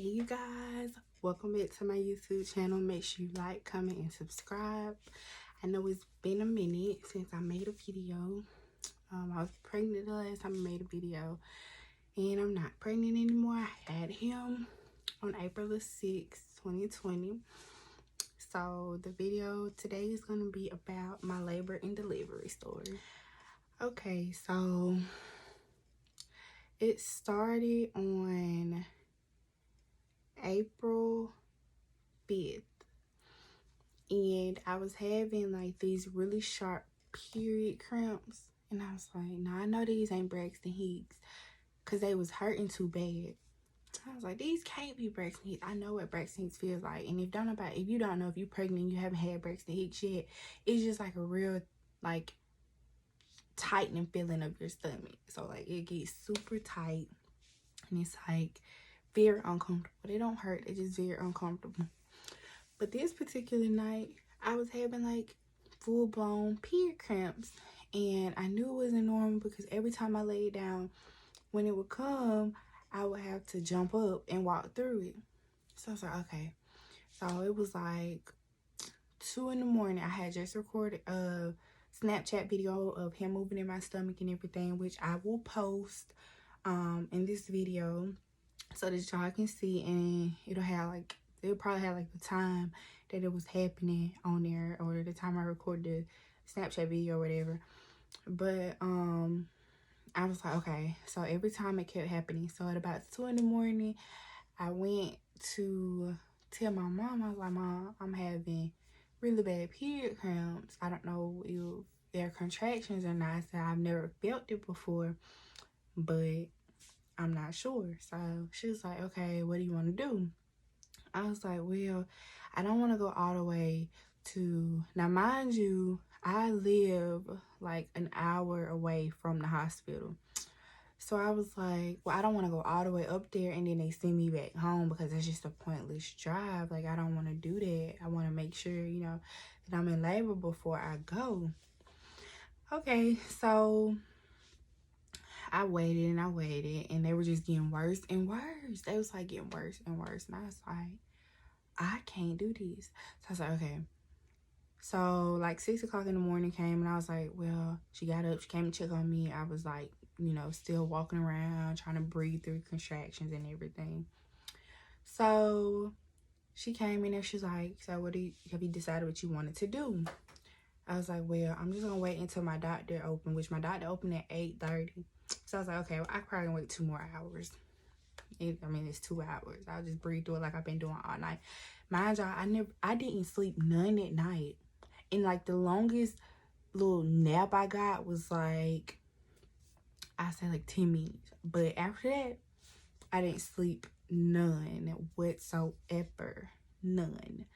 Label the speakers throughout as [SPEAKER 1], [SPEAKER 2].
[SPEAKER 1] Hey you guys, welcome back to my YouTube channel. Make sure you like, comment, and subscribe. I know it's been a minute since I made a video. I was pregnant the last time I made a video, and I'm not pregnant anymore. I had him on April the 6th, 2020. So the video today is going to be about my labor and delivery story. Okay, so it started on April 5th, and I was having like these really sharp period cramps, and I was like, no, I know these ain't Braxton Hicks, because they was hurting too bad. I was like, these can't be Braxton Hicks. I know what Braxton Hicks feels like, and if you don't know, if you're pregnant and you haven't had Braxton Hicks yet, it's just like a real like tightening feeling of your stomach. So like it gets super tight, and it's like very uncomfortable. They don't hurt, it's just very uncomfortable. But this particular night, I was having like full-blown period cramps, and I knew it wasn't normal because every time I laid down, when it would come, I would have to jump up and walk through it. So I was like, okay. So it was like 2 in the morning. I had just recorded a Snapchat video of him moving in my stomach and everything, which I will post in this video so that y'all can see, and it'll probably have like the time that it was happening on there, or the time I recorded the Snapchat video or whatever. But I was like, okay. So every time it kept happening. So at about 2 in the morning, I went to tell my mom. I was like, Mom, I'm having really bad period cramps. I don't know if they're contractions or not. I said, I've never felt it before, but I'm not sure. So she was like, okay, what do you want to do? I was like, well, I don't want to go all the way to, now mind you, I live like an hour away from the hospital. So I was like, well, I don't want to go all the way up there and then they send me back home, because it's just a pointless drive. Like, I don't want to do that. I want to make sure, that I'm in labor before I go. Okay, so I waited and I waited, and they were just getting worse and worse. They was like getting worse and worse. And I was like, I can't do this. So I was like, okay. So like 6 o'clock in the morning came, and I was like, well, she got up, she came to check on me. I was like, still walking around, trying to breathe through contractions and everything. So she came in there, she's like, so have you decided what you wanted to do? I was like, well, I'm just gonna wait until my doctor opened, which my doctor opened at 8:30. So I was like, okay, well, I probably can wait 2 more hours. It's 2 hours. I'll just breathe through it like I've been doing all night. Mind y'all, I didn't sleep none at night. And like the longest little nap I got was like, I say like 10 minutes. But after that, I didn't sleep none whatsoever. None.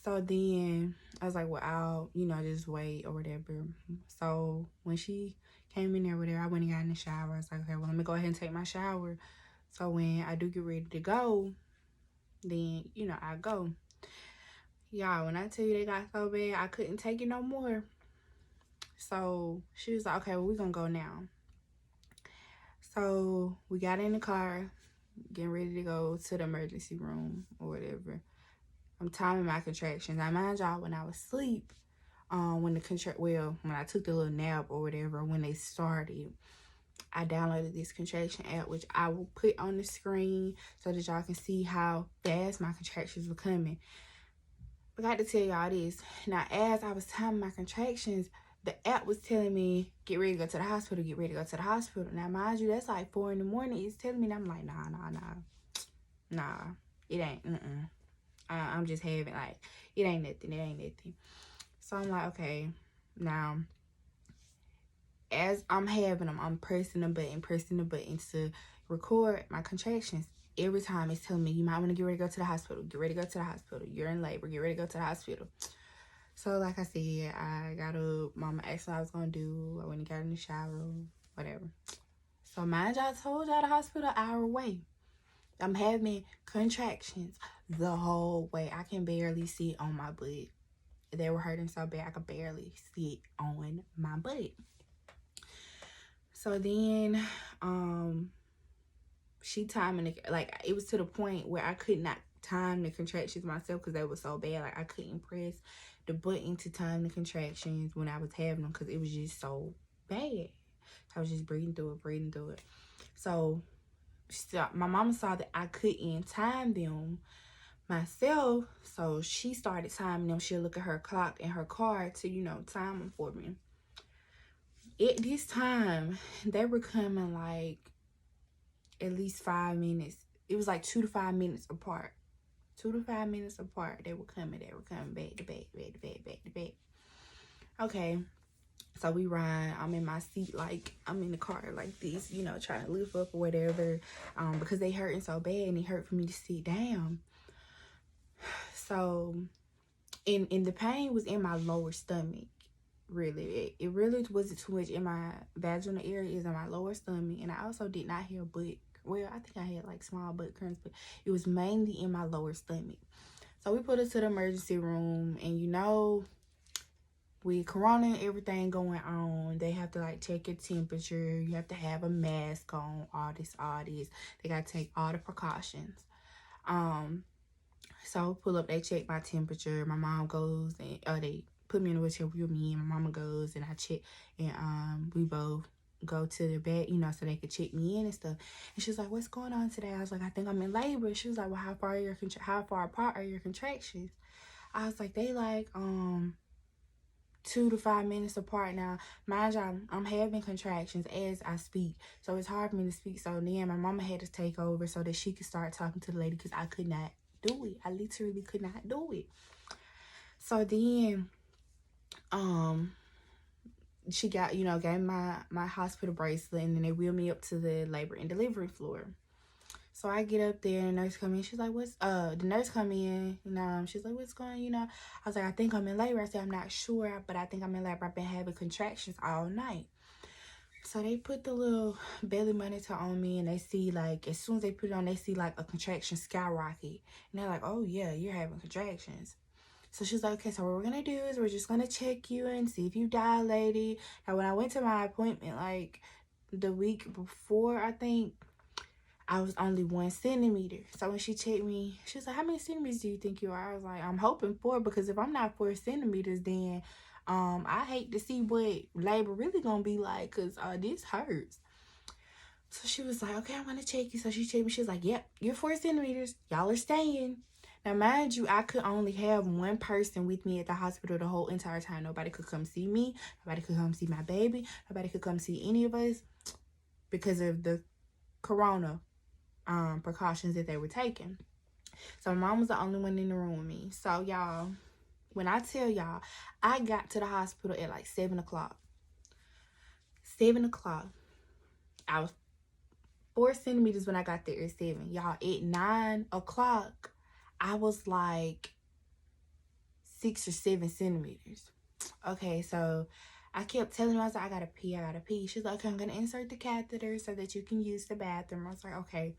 [SPEAKER 1] So then I was like, well, I'll, just wait or whatever. So when she came in there with her, I went and got in the shower. I was like, okay, well, let me go ahead and take my shower. So when I do get ready to go, then, I go. Y'all, when I tell you they got so bad, I couldn't take it no more. So she was like, okay, well, we're going to go now. So we got in the car, getting ready to go to the emergency room or whatever. I'm timing my contractions. Now, mind y'all, when I was asleep, when I took the little nap or whatever, when they started, I downloaded this contraction app, which I will put on the screen so that y'all can see how fast my contractions were coming. I got to tell y'all this. Now, as I was timing my contractions, the app was telling me, get ready to go to the hospital, get ready to go to the hospital. Now, mind you, that's like 4 in the morning. It's telling me, and I'm like, nah, it ain't, I'm just having, like, it ain't nothing. So I'm like, okay, now, as I'm having them, I'm pressing the button to record my contractions. Every time it's telling me, you might want to get ready to go to the hospital, you're in labor, get ready to go to the hospital. So like I said, I got up, mama asked me what I was going to do, I went and got in the shower, whatever. So mind y'all, I told y'all the hospital an hour away. I'm having contractions the whole way. I can barely sit on my butt. They were hurting so bad I could barely sit on my butt. So then she timing it, like, it was to the point where I could not time the contractions myself because they were so bad. Like, I couldn't press the button to time the contractions when I was having them because it was just so bad. So I was just breathing through it. So my mama saw that I couldn't time them myself, so she started timing them. She'll look at her clock in her car to, you know, time them for me. At this time, they were coming like at least 5 minutes. It was like 2 to 5 minutes apart. 2 to 5 minutes apart. They were coming back to back. Okay. So we ride. I'm in my seat, like I'm in the car like this, you know, trying to lift up or whatever. Because they hurting so bad and it hurt for me to sit down. So and the pain was in my lower stomach. Really, it really wasn't too much in my vaginal area. It's in my lower stomach, and I also did not have butt. Well, I think I had like small butt cramps, but it was mainly in my lower stomach. So we put her to the emergency room, and you know, with corona and everything going on, they have to like check your temperature. You have to have a mask on. All this. They gotta take all the precautions. So pull up. They check my temperature. My mom goes and they put me in a wheelchair with me, and my mama goes and I check, and we both go to the bed, you know, so they could check me in and stuff. And she's like, "What's going on today?" I was like, "I think I'm in labor." She was like, "Well, how far apart are your contractions?" I was like, "They like 2 to 5 minutes apart." Now, mind you, I'm having contractions as I speak, so it's hard for me to speak. So then my mama had to take over so that she could start talking to the lady because I could not do it. I literally could not do it. So then she got, you know, gave my hospital bracelet, and then they wheeled me up to the labor and delivery floor. So I get up there, and the nurse come in. She's like, the nurse come in, you know, she's like, "What's going on?" You know, I was like, "I think I'm in labor." I said, "I'm not sure, but I think I'm in labor. I've been having contractions all night." So they put the little belly monitor on me, and they see, like, as soon as they put it on, they see like a contraction skyrocket, and they're like, "Oh yeah, you're having contractions." So she's like, "Okay, so what we're gonna do is we're just gonna check you and see if you dilated." Now, when I went to my appointment, like the week before, I think I was only 1 centimeter. So when she checked me, she was like, "How many centimeters do you think you are?" I was like, "I'm hoping 4, because if I'm not 4 centimeters, then I hate to see what labor really gonna be like, because this hurts." So she was like, "Okay, I'm gonna check you." So she checked me. She was like, "Yep, you're 4 centimeters. Y'all are staying." Now, mind you, I could only have 1 person with me at the hospital the whole entire time. Nobody could come see me. Nobody could come see my baby. Nobody could come see any of us because of the corona precautions that they were taking. So my mom was the only one in the room with me. So y'all, when I tell y'all, I got to the hospital at like 7 o'clock. 7 o'clock. I was 4 centimeters when I got there at 7. Y'all, at 9 o'clock, I was like 6 or 7 centimeters. Okay, so I kept telling her, I was like, I gotta pee. She's like, "Okay, I'm gonna insert the catheter so that you can use the bathroom." I was like, "Okay."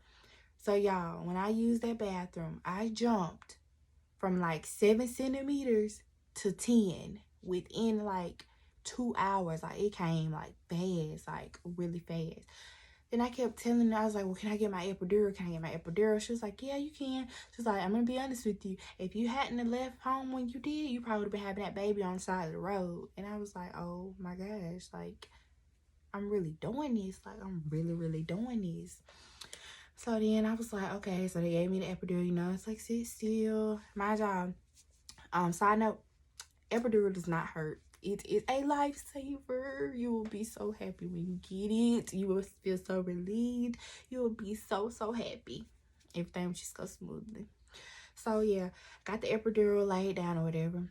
[SPEAKER 1] So y'all, when I used that bathroom, I jumped from like 7 centimeters to 10 within like 2 hours. Like, it came like fast, like really fast. Then I kept telling her, I was like, "Well, can I get my epidural? She was like, "Yeah, you can." She was like, "I'm going to be honest with you. If you hadn't have left home when you did, you probably would have been having that baby on the side of the road." And I was like, "Oh my gosh, like, I'm really doing this. Like, I'm really, really doing this." So then I was like, okay, so they gave me the epidural, you know, it's like, sit still. My job. Side note, epidural does not hurt. It is a lifesaver. You will be so happy when you get it. You will feel so relieved. You will be so, so happy. Everything will just go smoothly. So yeah, got the epidural laid down or whatever.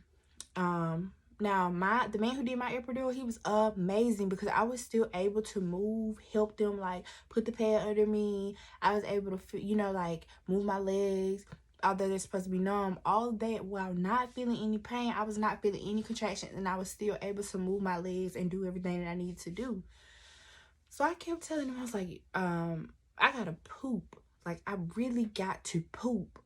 [SPEAKER 1] Now the man who did my epidural, he was amazing because I was still able to move, help them, like put the pad under me. I was able to, you know, like move my legs, although they're supposed to be numb. All of that while not feeling any pain. I was not feeling any contractions, and I was still able to move my legs and do everything that I needed to do. So I kept telling him, I was like, I gotta poop. Like, I really got to poop.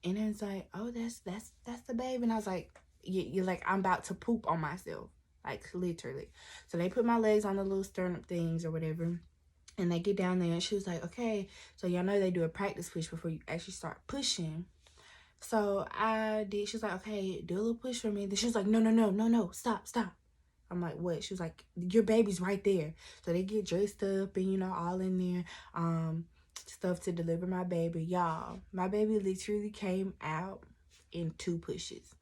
[SPEAKER 1] And then it's like, "Oh, that's the baby." And I was like, you're like, I'm about to poop on myself, like literally. So they put my legs on the little sternum things or whatever, And they get down there and she was like, okay, so y'all know they do a practice push before you actually start pushing. So I did. She was like, okay, do a little push for me. Then she was like, no, stop. I'm like, what? She was like, your baby's right there. So they get dressed up and, you know, all in there, stuff to deliver my baby. Y'all, my baby literally came out in 2 pushes.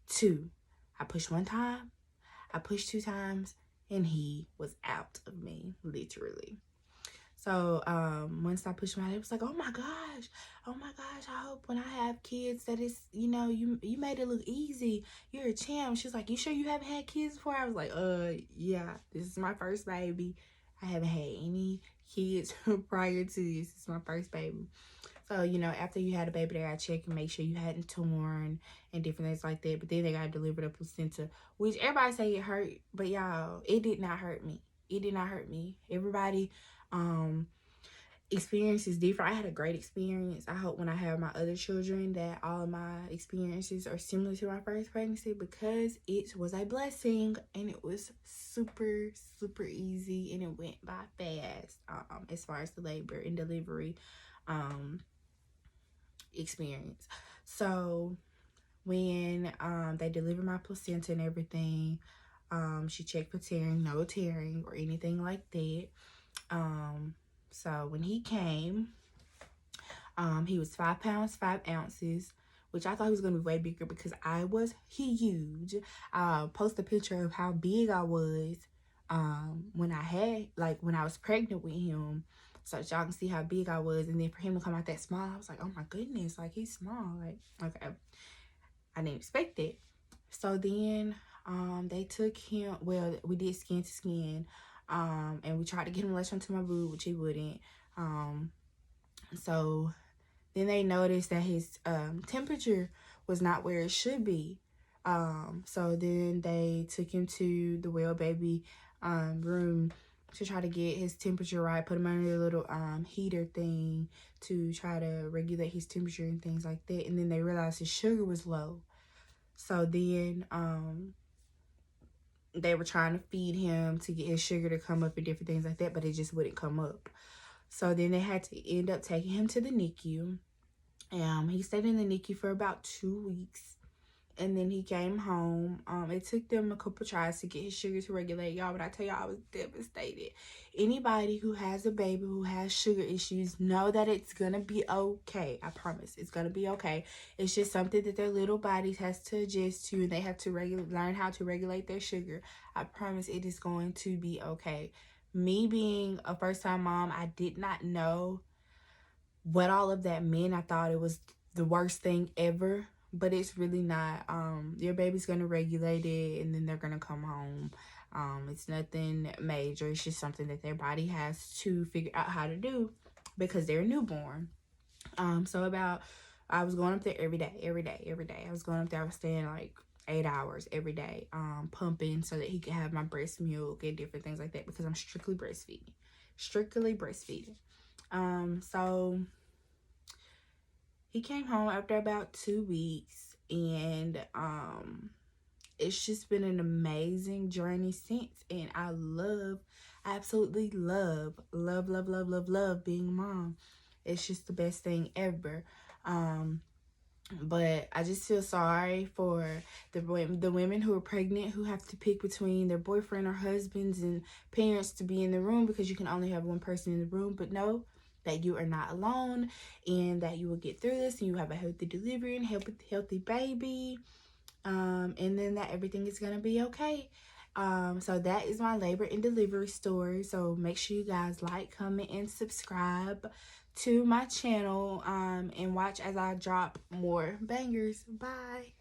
[SPEAKER 1] 2. I pushed 1 time, I pushed 2 times, and he was out of me, literally. So once I pushed him out, it was like, oh my gosh, I hope when I have kids that it's, you know, you made it look easy. You're a champ. She's like, you sure you haven't had kids before? I was like, yeah, this is my first baby. I haven't had any kids prior to this. This is my first baby. So, you know, after you had a baby, they got to check and make sure you hadn't torn and different things like that. But then they got to deliver the placenta, which everybody say it hurt. But y'all, it did not hurt me. It did not hurt me. Everybody experience is different. I had a great experience. I hope when I have my other children that all of my experiences are similar to my first pregnancy, because it was a blessing and it was super easy and it went by fast as far as the labor and delivery experience. So when they delivered my placenta and everything, she checked for tearing, no tearing or anything like that. So when he came, he was 5 pounds 5 ounces, which I thought he was gonna be way bigger because I was huge. I'll post a picture of how big I was when I was pregnant with him, so that y'all can see how big I was. And then for him to come out that small, I was like, oh my goodness, like he's small. Like, okay, I didn't expect it. So then they took him, well, we did skin to skin, and we tried to get him latched onto my boob, which he wouldn't. So then they noticed that his temperature was not where it should be. So then they took him to the well baby room to try to get his temperature right, put him under a little heater thing to try to regulate his temperature and things like that. And then they realized his sugar was low. So then they were trying to feed him to get his sugar to come up and different things like that, but it just wouldn't come up. So then they had to end up taking him to the NICU. He stayed in the NICU for about 2 weeks. And then he came home. It took them a couple tries to get his sugar to regulate, y'all. But I tell y'all, I was devastated. Anybody who has a baby who has sugar issues, know that it's going to be okay. I promise. It's going to be okay. It's just something that their little bodies has to adjust to. And they have to learn how to regulate their sugar. I promise it is going to be okay. Me being a first-time mom, I did not know what all of that meant. I thought it was the worst thing ever. But it's really not. Your baby's going to regulate it and then they're going to come home. It's nothing major. It's just something that their body has to figure out how to do because they're newborn. I was going up there every day. I was going up there. I was staying like 8 hours every day, pumping so that he could have my breast milk and different things like that because I'm strictly breastfeeding. So he came home after about 2 weeks, and it's just been an amazing journey since. And I absolutely love being a mom. It's just the best thing ever. But I just feel sorry for the women who are pregnant, who have to pick between their boyfriend or husbands and parents to be in the room because you can only have one person in the room. But know that you are not alone and that you will get through this and you have a healthy delivery and healthy baby. And then that everything is going to be okay. So that is my labor and delivery story. So make sure you guys like, comment, and subscribe to my channel and watch as I drop more bangers. Bye.